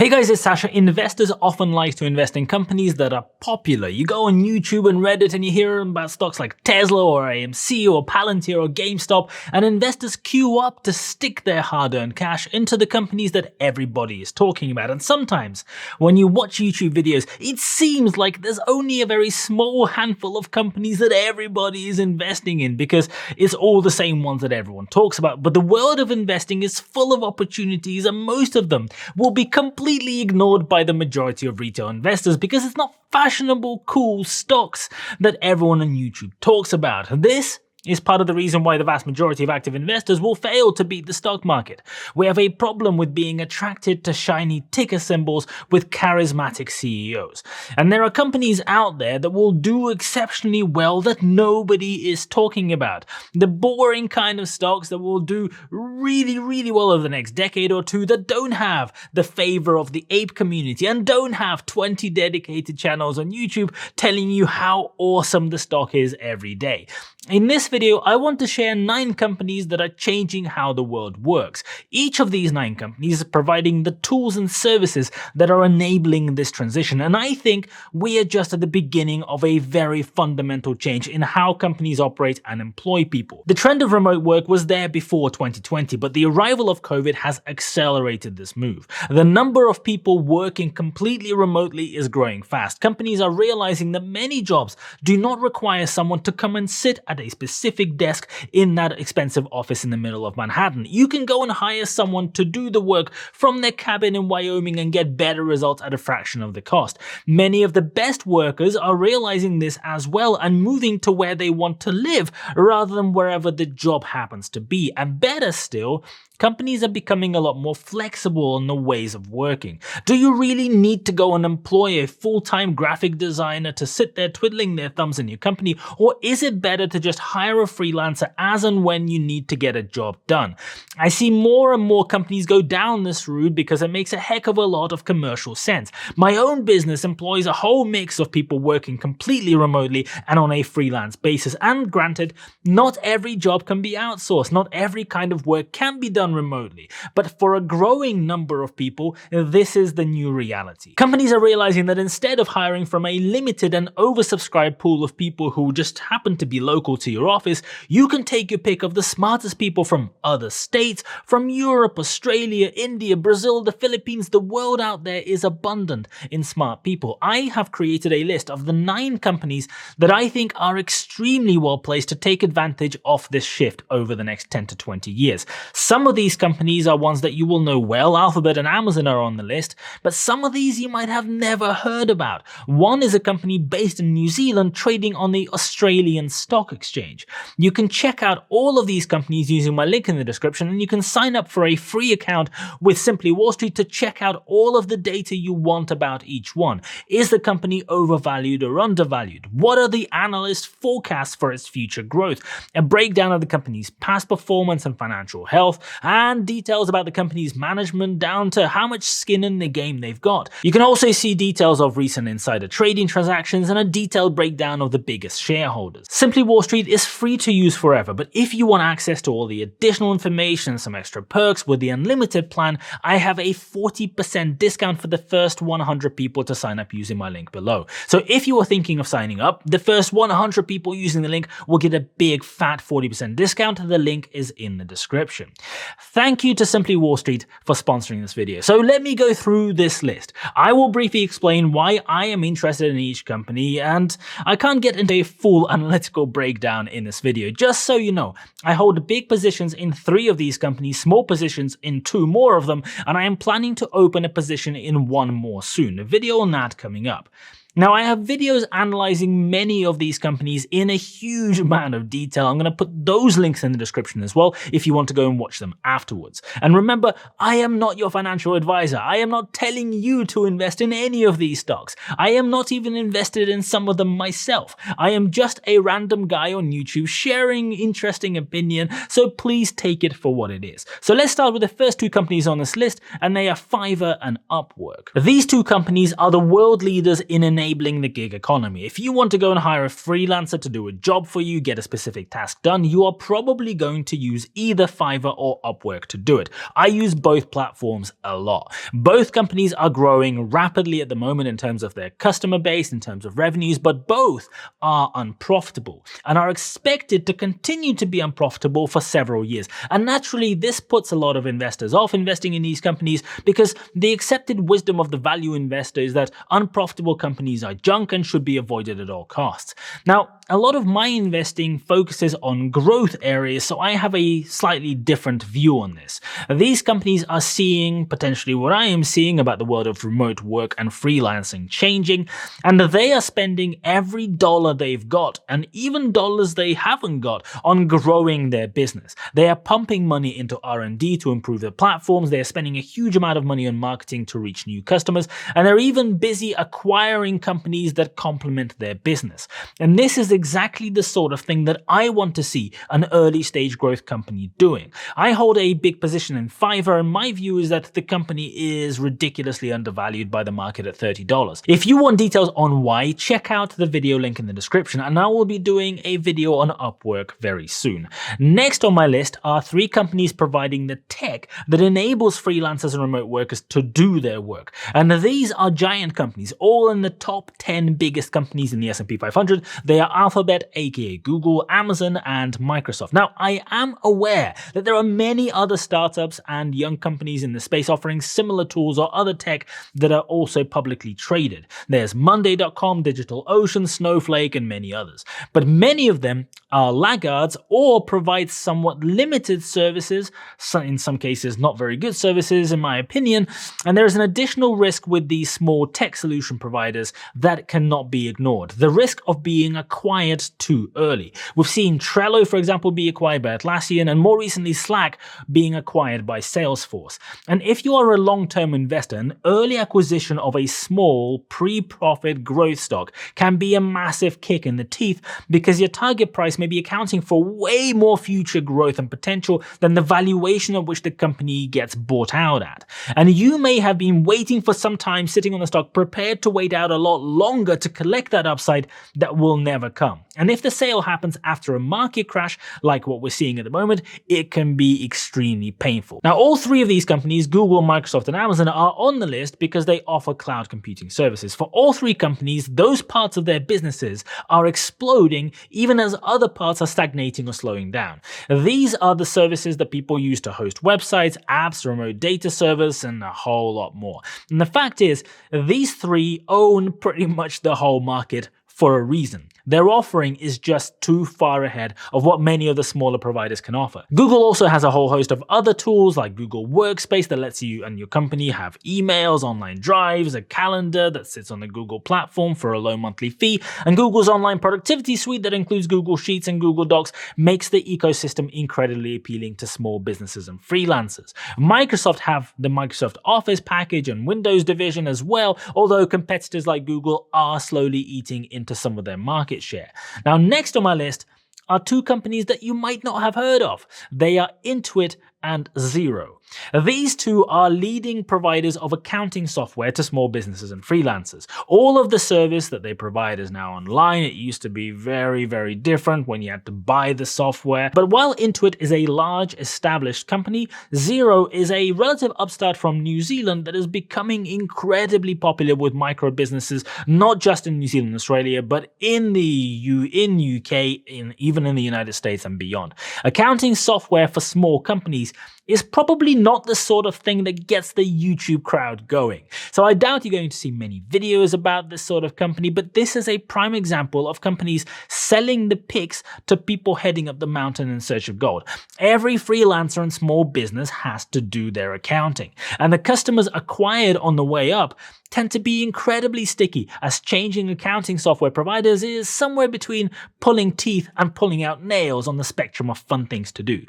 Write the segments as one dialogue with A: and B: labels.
A: Hey guys, it's Sasha. Investors often like to invest in companies that are popular. You go on YouTube and Reddit and you hear about stocks like Tesla or AMC or Palantir or GameStop, and investors queue up to stick their hard-earned cash into the companies that everybody is talking about. And sometimes, when you watch YouTube videos, it seems like there's only a very small handful of companies that everybody is investing in because it's all the same ones that everyone talks about. But the world of investing is full of opportunities, and most of them will be completely ignored by the majority of retail investors because it's not fashionable, cool stocks that everyone on YouTube talks about. This is part of the reason why the vast majority of active investors will fail to beat the stock market. We have a problem with being attracted to shiny ticker symbols with charismatic CEOs. And there are companies out there that will do exceptionally well that nobody is talking about. The boring kind of stocks that will do really well over the next decade or two that don't have the favor of the ape community and don't have 20 dedicated channels on YouTube telling you how awesome the stock is every day. In this video, I want to share 9 companies that are changing how the world works. Each of these 9 companies is providing the tools and services that are enabling this transition, and I think we are just at the beginning of a very fundamental change in how companies operate and employ people. The trend of remote work was there before 2020, but the arrival of COVID has accelerated this move. The number of people working completely remotely is growing fast. Companies are realizing that many jobs do not require someone to come and sit at a specific desk in that expensive office in the middle of Manhattan. You can go and hire someone to do the work from their cabin in Wyoming and get better results at a fraction of the cost. Many of the best workers are realizing this as well and moving to where they want to live rather than wherever the job happens to be. And better still, companies are becoming a lot more flexible in the ways of working. Do you really need to go and employ a full-time graphic designer to sit there twiddling their thumbs in your company, or is it better to just hire a freelancer as and when you need to get a job done? I see more and more companies go down this route because it makes a heck of a lot of commercial sense. My own business employs a whole mix of people working completely remotely and on a freelance basis. And granted, not every job can be outsourced. Not every kind of work can be done remotely, but for a growing number of people, this is the new reality. Companies are realizing that instead of hiring from a limited and oversubscribed pool of people who just happen to be local to your office, you can take your pick of the smartest people from other states, from Europe, Australia, India, Brazil, the Philippines. The world out there is abundant in smart people. I have created a list of the 9 companies that I think are extremely well placed to take advantage of this shift over the next 10 to 20 years. Some of these companies are ones that you will know well. Alphabet and Amazon are on the list, but some of these you might have never heard about. One is a company based in New Zealand trading on the Australian Stock Exchange. You can check out all of these companies using my link in the description, and you can sign up for a free account with Simply Wall Street to check out all of the data you want about each one. Is the company overvalued or undervalued? What are the analyst forecasts for its future growth? A breakdown of the company's past performance and financial health, and details about the company's management down to how much skin in the game they've got. You can also see details of recent insider trading transactions and a detailed breakdown of the biggest shareholders. Simply Wall Street is free to use forever, but if you want access to all the additional information and some extra perks with the unlimited plan, I have a 40% discount for the first 100 people to sign up using my link below. So if you are thinking of signing up, the first 100 people using the link will get a big fat 40% discount. The link is in the description. Thank you to Simply Wall Street for sponsoring this video. So let me go through this list. I will briefly explain why I am interested in each company, and I can't get into a full analytical breakdown in this video. Just so you know, I hold big positions in 3 of these companies, small positions in 2 more of them, and I am planning to open a position in 1 more soon. A video on that coming up. Now, I have videos analyzing many of these companies in a huge amount of detail. I'm going to put those links in the description as well if you want to go and watch them afterwards. And remember, I am not your financial advisor. I am not telling you to invest in any of these stocks. I am not even invested in some of them myself. I am just a random guy on YouTube sharing interesting opinion, so please take it for what it is. So let's start with the first 2 companies on this list, and they are Fiverr and Upwork. These 2 companies are the world leaders in enabling enabling the gig economy. If you want to go and hire a freelancer to do a job for you, get a specific task done, you are probably going to use either Fiverr or Upwork to do it. I use both platforms a lot. Both companies are growing rapidly at the moment in terms of their customer base, in terms of revenues, but both are unprofitable and are expected to continue to be unprofitable for several years. And naturally, this puts a lot of investors off investing in these companies because the accepted wisdom of the value investor is that unprofitable companies are junk and should be avoided at all costs. Now, a lot of my investing focuses on growth areas, so I have a slightly different view on this. These companies are seeing potentially what I am seeing about the world of remote work and freelancing changing, and they are spending every dollar they've got, and even dollars they haven't got, on growing their business. They are pumping money into R&D to improve their platforms, they are spending a huge amount of money on marketing to reach new customers, and they're even busy acquiring companies that complement their business. And this is exactly the sort of thing that I want to see an early stage growth company doing. I hold a big position in Fiverr, and my view is that the company is ridiculously undervalued by the market at $30. If you want details on why, check out the video link in the description, and I will be doing a video on Upwork very soon. Next on my list are 3 companies providing the tech that enables freelancers and remote workers to do their work. And these are giant companies, all in the top 10 biggest companies in the S&P 500. They are Alphabet, aka Google, Amazon, and Microsoft. Now, I am aware that there are many other startups and young companies in the space offering similar tools or other tech that are also publicly traded. There's Monday.com, DigitalOcean, Snowflake, and many others. But many of them are laggards or provide somewhat limited services, in some cases not very good services in my opinion, and there is an additional risk with these small tech solution providers that cannot be ignored. The risk of being acquired too early. We've seen Trello, for example, be acquired by Atlassian, and more recently Slack being acquired by Salesforce. And if you are a long-term investor, an early acquisition of a small pre-profit growth stock can be a massive kick in the teeth because your target price may be accounting for way more future growth and potential than the valuation at which the company gets bought out at. And you may have been waiting for some time sitting on the stock, prepared to wait out a lot longer to collect that upside that will never come. And if the sale happens after a market crash, like what we're seeing at the moment, it can be extremely painful. Now, all 3 of these companies, Google, Microsoft, and Amazon, are on the list because they offer cloud computing services. For all 3 companies, those parts of their businesses are exploding even as other parts are stagnating or slowing down. These are the services that people use to host websites, apps, remote data servers, and a whole lot more. And the fact is, these 3 own pretty much the whole market for a reason. Their offering is just too far ahead of what many of the smaller providers can offer. Google also has a whole host of other tools like Google Workspace that lets you and your company have emails, online drives, a calendar that sits on the Google platform for a low monthly fee, and Google's online productivity suite that includes Google Sheets and Google Docs makes the ecosystem incredibly appealing to small businesses and freelancers. Microsoft have the Microsoft Office package and Windows division as well, although competitors like Google are slowly eating into some of their market share. Now, next on my list are 2 companies that you might not have heard of. They are Intuit and Zero. These 2 are leading providers of accounting software to small businesses and freelancers. All of the service that they provide is now online. It used to be very, very different when you had to buy the software. But while Intuit is a large established company, Zero is a relative upstart from New Zealand that is becoming incredibly popular with micro businesses, not just in New Zealand and Australia, but in the UK, even in the United States and beyond. Accounting software for small companies is probably not the sort of thing that gets the YouTube crowd going. So I doubt you're going to see many videos about this sort of company, but this is a prime example of companies selling the picks to people heading up the mountain in search of gold. Every freelancer and small business has to do their accounting, and the customers acquired on the way up tend to be incredibly sticky, as changing accounting software providers is somewhere between pulling teeth and pulling out nails on the spectrum of fun things to do.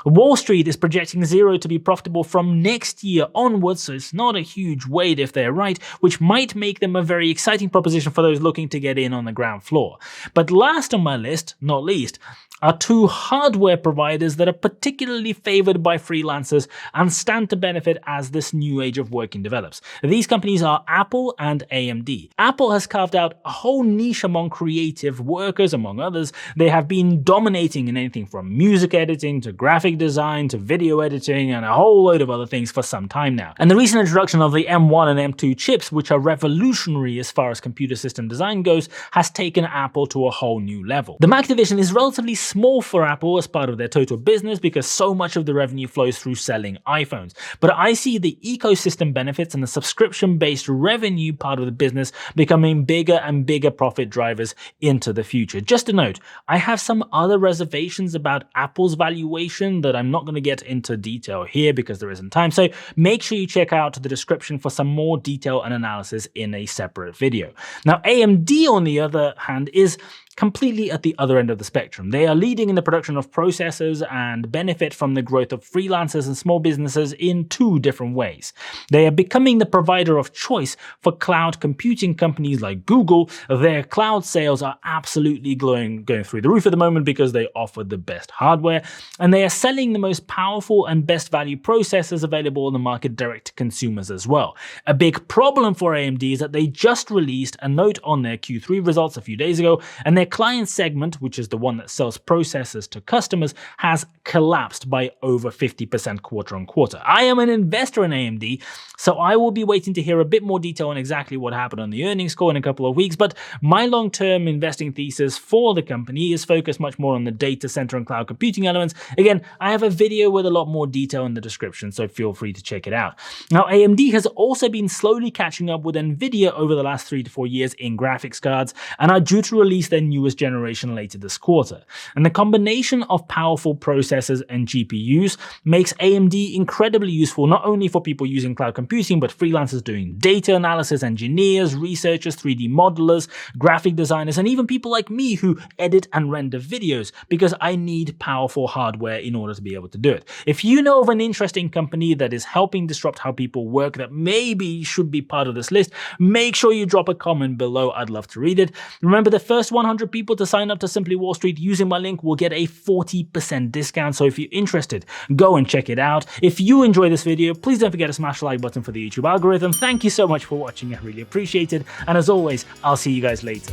A: Wall Street is projecting Zero to be profitable from next year onwards, so it's not a huge wait if they're right, which might make them a very exciting proposition for those looking to get in on the ground floor. But last on my list, not least, are 2 hardware providers that are particularly favored by freelancers and stand to benefit as this new age of working develops. These companies are Apple and AMD. Apple has carved out a whole niche among creative workers, among others. They have been dominating in anything from music editing to graphic design to video editing and a whole load of other things for some time now. And the recent introduction of the M1 and M2 chips, which are revolutionary as far as computer system design goes, has taken Apple to a whole new level. The Mac division is relatively small for Apple as part of their total business because so much of the revenue flows through selling iPhones. But I see the ecosystem benefits and the subscription-based revenue part of the business becoming bigger and bigger profit drivers into the future. Just a note, I have some other reservations about Apple's valuation that I'm not going to get into detail here because there isn't time, so make sure you check out the description for some more detail and analysis in a separate video. Now, AMD, on the other hand, is completely at the other end of the spectrum. They are leading in the production of processors and benefit from the growth of freelancers and small businesses in two different ways. They are becoming the provider of choice for cloud computing companies like Google. Their cloud sales are absolutely going through the roof at the moment because they offer the best hardware, and they are selling the most powerful and best value processors available on the market direct to consumers as well. A big problem for AMD is that they just released a note on their Q3 results a few days ago, and their client segment, which is the one that sells processors to customers, has collapsed by over 50% quarter on quarter. I am an investor in AMD, so I will be waiting to hear a bit more detail on exactly what happened on the earnings call in a couple of weeks, but my long-term investing thesis for the company is focused much more on the data center and cloud computing elements. Again, I have a video with a lot more detail in the description, so feel free to check it out. Now, AMD has also been slowly catching up with Nvidia over the last 3 to 4 years in graphics cards, and are due to release their newest generation later this quarter. And the combination of powerful processors and GPUs makes AMD incredibly useful not only for people using cloud computing, but freelancers doing data analysis, engineers, researchers, 3D modelers, graphic designers, and even people like me who edit and render videos, because I need powerful hardware in order to be able to do it. If you know of an interesting company that is helping disrupt how people work that maybe should be part of this list, make sure you drop a comment below. I'd love to read it. Remember, the first 100 people to sign up to Simply Wall Street using my link will get a 40% discount, so if you're interested, go and check it out. If you enjoy this video, please don't forget to smash the like button for the YouTube algorithm. Thank you so much for watching, I really appreciate it, and as always, I'll see you guys later.